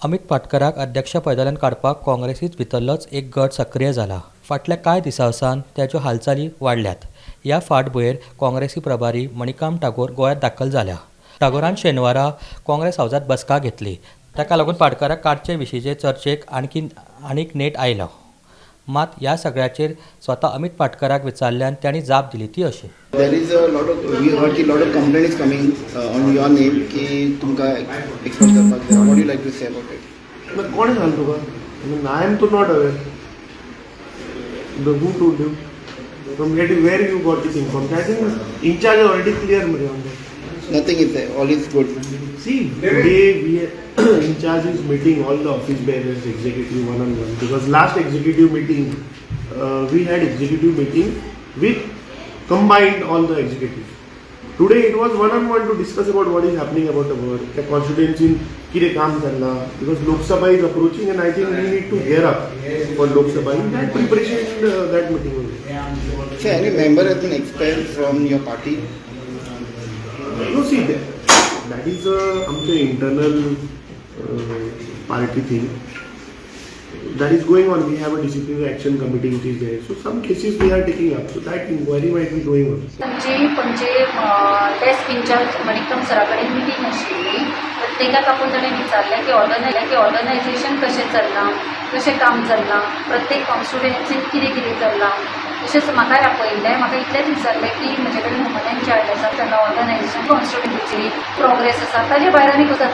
अमित पाटकराक अध्यक्षपदांतल्यान काडपाक काँग्रेसींत भितरलोच एक गट सक्रिय जाला. फाटल्या कांय दिसांसावन त्याच्यो हालचाली वाडल्यात. ह्या फाटभुंयेर काँग्रेसी प्रभारी मणिकांत ठाकूर गोंयांत दाखल जाला. ठाकूरान शेनवारा काँग्रेस हावसांत बसका घेतली. ताका लागून पाटकराक काडचे विशींचे चर्चेक आनीक नेट आयलो. मात ह्या सगळ्याचेर स्वता अमित पाटकराक विचारल्यान तांणी जाप दिली ती अशी. There is a lot of we heard कि lot of complaints coming on your name कि तुमका expose करपाक जाय. What do you like to say about it? But कोण सांग तुका? I am to not aware. Who told you? From where you got this information? I think in charge already clear on that. Nothing is there. All is good. See, today we in charge is meeting all the office bearers, executive one-on-one. Because last executive meeting, we had executive meeting with combined all the executives. Today it was one-on-one to discuss about what is happening about the constituency, kire kaam karna. Because Lok Sabha is approaching, and I think we need to gear up for Lok Sabha. In that preparation, that meeting only. So any member has been expelled from your party? No, see, that is a internal party thing. That is going on. We have a disciplinary action committee which is there. So some cases we are taking up. So that inquiry might be going on. म्हणजे desk in charge Manickam सराकडे meeting आशिल्ली. प्रत्येकाक आपण ताणें विचारलें की organisation कशें चल्लां, कशें काम चल्लां, प्रत्येक कॉन्स्टिट्युएन्सीन कितें कितें चल्लां. तशेंच म्हाकाय आपयलें. म्हाका इतलेंच विचारलें की म्हजे कडेन वुमन इन चार्ज आसा, तेन्ना ऑर्गनायझेशन कॉन्स्टिट्युएन्सीची प्रोग्रेस आसा, ताजे भायर आनी